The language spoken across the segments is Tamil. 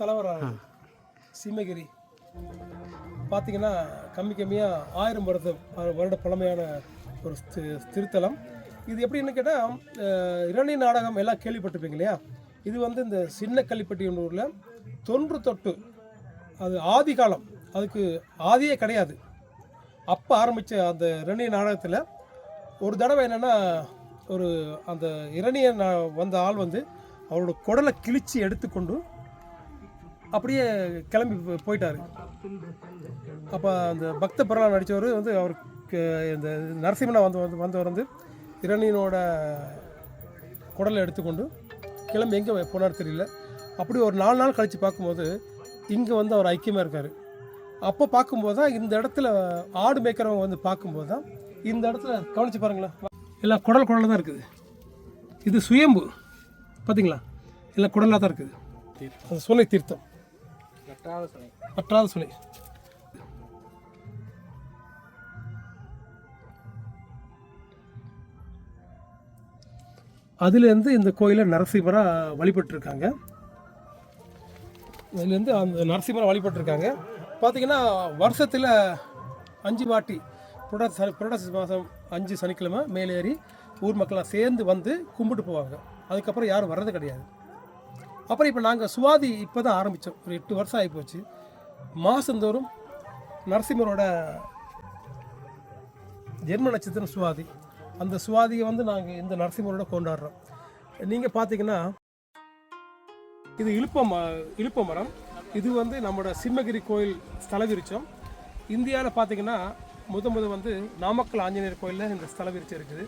தலைவராக சீமகிரி பார்த்தீங்கன்னா கம்மியாக 1000 வருட பழமையான ஒரு திருத்தலம். இது எப்படின்னு கேட்டால் இரண்டை நாடகம் எல்லாம் கேள்விப்பட்டிருப்பீங்க இல்லையா? இது வந்து இந்த சின்ன கள்ளிப்பட்டி ஊரில் தொன்று தொட்டு அது ஆதி காலம், அதுக்கு ஆதியே கிடையாது. அப்போ ஆரம்பித்த அந்த இரணிய நாடகத்தில் ஒரு தடவை என்னென்னா, ஒரு அந்த இரணிய வந்த ஆள் வந்து அவரோட குடலை கிழிச்சு எடுத்துக்கொண்டு அப்படியே கிளம்பி போயிட்டார். அப்போ அந்த பக்த பிரகலாத் நடித்தவர் வந்து அவருக்கு இந்த நரசிம்மனா வந்தவர் வந்து இரணியனோட குடலை எடுத்துக்கொண்டு கிளம்பி எங்கே போனார் தெரியல. அப்படி ஒரு 4 நாள் கழித்து பார்க்கும்போது இங்கே வந்து அவர் ஐக்கியமாக இருக்கார். அப்போ பார்க்கும்போது தான் இந்த இடத்துல ஆடு மேய்க்கிறவங்க வந்து பார்க்கும்போது தான் இந்த இடத்துல கவனித்து பாருங்களேன், எல்லாம் குடல் தான் இருக்குது. இது சுயம்பு பார்த்தீங்களா, எல்லாம் குடலாக தான் இருக்குது. அது சுனை தீர்த்தம், வற்றாத சுனை. அதுலேருந்து இந்த கோயிலை நரசிம்மராக வழிபட்டுருக்காங்க. இதுலேருந்து அந்த நரசிம்மரை வழிபட்டுருக்காங்க. பார்த்திங்கன்னா வருஷத்தில் 5 வாட்டி புரட்டாசி மாதம் 5 சனிக்கிழமை மேலேறி ஊர் மக்களாக சேர்ந்து வந்து கும்பிட்டு போவாங்க. அதுக்கப்புறம் யாரும் வர்றது கிடையாது. அப்புறம் இப்போ நாங்கள் சுவாதி இப்போ தான் ஆரம்பித்தோம், ஒரு 8 வருஷம் ஆகிப்போச்சு. மாதந்தோறும் நரசிம்மரோட ஜென்ம நட்சத்திரம் சுவாதி. அந்த சுவாதியை வந்து நாங்கள் இந்த நரசிம்மரோட கொண்டாடுறோம். நீங்கள் பார்த்தீங்கன்னா இது இழுப்ப மரம். இது வந்து நம்மளோட சிம்மகிரி கோயில் ஸ்தல விருட்சம். இந்தியாவில் பார்த்தீங்கன்னா முத வந்து நாமக்கல் ஆஞ்சநேயர் கோயிலில் இந்த ஸ்தல விருட்சம் இருக்குது.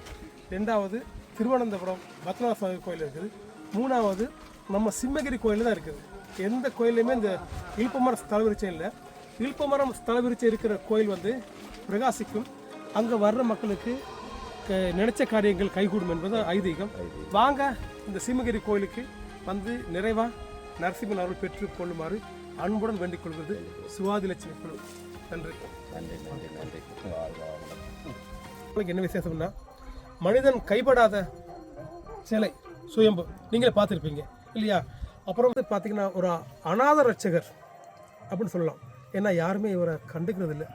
2வது திருவனந்தபுரம் பத்மநாப சுவாமி கோயில் இருக்குது. 3வது நம்ம சிம்மகிரி கோயில் தான் இருக்குது. எந்த கோயிலையுமே இந்த இழுப்பமரம் ஸ்தல விருட்சம் இல்லை. இழுப்பமரம் ஸ்தல விருட்சம் இருக்கிற கோயில் வந்து பிரகாசிக்கும். அங்கே வர்ற மக்களுக்கு நினைச்ச காரியங்கள் கைகூடும் என்பது ஐதீகம். வாங்க இந்த சிம்மகிரி கோயிலுக்கு வந்து நிறைவாக நரசிம்மன் அருள் பெற்று கொள்ளுமாறு அன்புடன் வேண்டிக் கொள்வது சுவாதி லட்சுமி குழு. நன்றி. என்ன விசேஷம்னா, மனிதன் கைப்படாத சிலை சுயம்பு நீங்களே பார்த்துருப்பீங்க இல்லையா? அப்புறம் வந்து பார்த்தீங்கன்னா ஒரு அநாத ரட்சகர் அப்படின்னு சொல்லலாம். ஏன்னா யாருமே இவரை கண்டுக்கிறது இல்லை.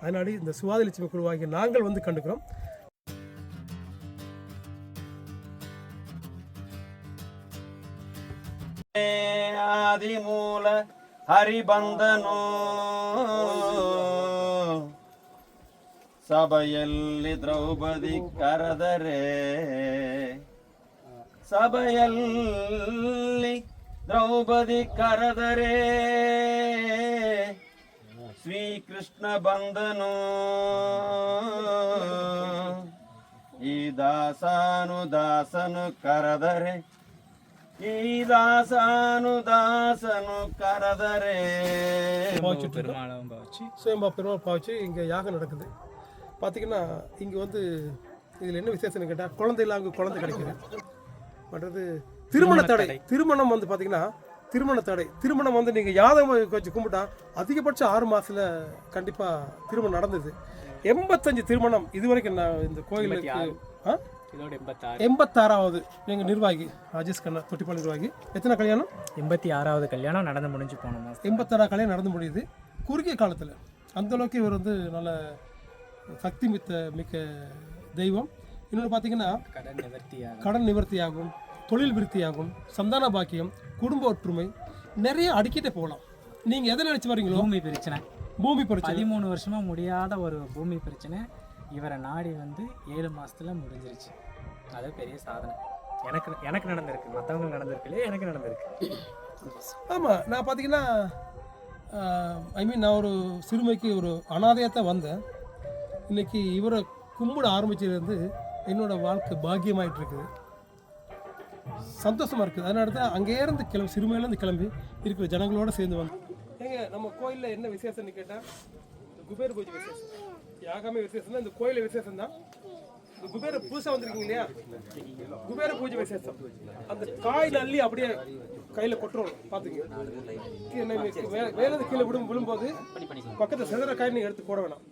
அதனால இந்த சுவாதி லட்சுமி குழுவாகிய நாங்கள் வந்து கண்டுக்கிறோம். ಆದಿಮೂಲ ಹರಿಬಂದನು ಸಭೆಯಲ್ಲಿ ದ್ರೌಪದಿ ಕರೆದರೆ, ಸಭೆಯಲ್ಲಿ ದ್ರೌಪದಿ ಕರೆದರೆ ಶ್ರೀಕೃಷ್ಣ ಬಂದನು. ಈ ದಾಸನು ಕರೆದರೆ, ಈ ದಾಸನು கரதரே. சுயம்பா பெருமாள் பாவச்சு இங்கே யாகம் நடக்குது. பார்த்தீங்கன்னா இங்கே வந்து இதில் என்ன விசேஷம்னு கேட்டால் குழந்தை இல்லாமல் குழந்தை கிடைக்குது. மற்றது திருமண தடை. திருமணம் வந்து பார்த்தீங்கன்னா திருமணம் வந்து நீங்கள் யாதம் வச்சு கும்பிட்டா அதிகபட்சம் 6 மாதத்தில் கண்டிப்பாக திருமணம் நடந்தது. 85 திருமணம் இது வரைக்கும் நான் இந்த கோயிலுக்கு 86வது எங்கள் நிர்வாகி ராஜேஷ் கண்ணா தொட்டிப்பால் நிர்வாகி. எத்தனை கல்யாணம்? 86வது கல்யாணம் நடந்து முடிஞ்சு போனோம். 86 கல்யாணம் நடந்து முடியுது குறுகிய காலத்தில். அந்தளவுக்கு இவர் வந்து நல்ல சக்தி மிக்க தெய்வம். இன்னொன்று பார்த்தீங்கன்னா கடன் நிவர்த்தியாகும், தொழில் விருத்தியாகும், சந்தான பாக்கியம், குடும்ப ஒற்றுமை, நிறைய அடிக்கிட்டே போகலாம். நீங்கள் எதை நினச்சி வரீங்களோ? பூமி பிரச்சனை 13 வருஷமாக முடியாத ஒரு பூமி பிரச்சனை இவரை நாடி வந்து 7 மாதத்துல முடிஞ்சிருச்சு. அது பெரிய சாதனை. எனக்கு நடந்திருக்கு, மற்றவங்களுக்கு நடந்திருக்கு இல்லையா? எனக்கு நடந்திருக்கு. ஆமாம், நான் பார்த்தீங்கன்னா நான் ஒரு சிறுமைக்கு ஒரு அனாதையாக தான் வந்தேன். இன்றைக்கி இவரை கும்பிட ஆரம்பிச்சதுலேருந்து என்னோடய வாழ்க்கை பாக்கியமாயிட்டு இருக்குது, சந்தோஷமாக இருக்குது. அதனால தான் அங்கேருந்து சிறுமையிலேருந்து கிளம்பி இருக்கிற ஜனங்களோடு சேர்ந்து வந்தேன். நம்ம கோயிலில் என்ன விசேஷம்னு கேட்டால் குபேர பூஜை விசேஷம், யாகமே விசேஷம் தான். இந்த கோயில விசேஷம் தான். இந்த குபேர பூசை வந்திருக்கீங்க இல்லையா? குபேர பூஜை விசேஷம். அந்த காயில் அள்ளி அப்படியே கையில் கொட்டுறோம். பார்த்துங்க, வேலை கீழே விழும்போது பக்கத்தில் செதற காய் நீங்கள் எடுத்து போட வேணாம்,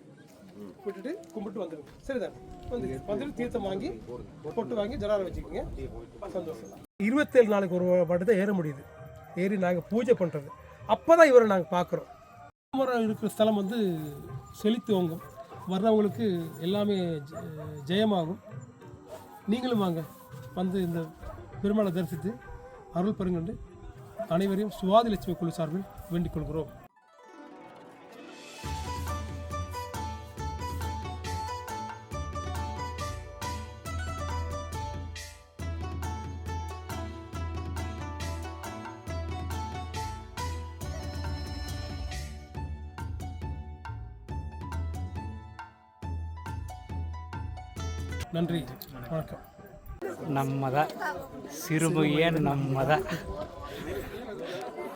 விட்டுட்டு கும்பிட்டு வந்துடுங்க. சரிதான்? வந்துட்டு தீர்த்தம் வாங்கி பொட்டு வாங்கி ஜலாரம் வச்சுக்கோங்க. சந்தோஷம். 27 நாளைக்கு ஒரு வாட்டி தான் ஏற முடியுது. ஏறி நாங்கள் பூஜை பண்ணுறது. அப்போ தான் இவரை நாங்கள் பார்க்குறோம். மரம் இருக்கிற ஸ்தலம் வந்து செழித்துவங்கும், வர்றவங்களுக்கு எல்லாமே ஜெயமாகும். நீங்களும் வாங்க, வந்து இந்த பெருமாளை தரிசித்து அருள் பெறுங்கண்டு அனைவரையும் சுவாதி லட்சுமி குழு சார்பில் வேண்டிக் கொள்கிறோம். நன்றி, வணக்கம். நம்ம தான் சிறுமுகையே நம்ம தான்.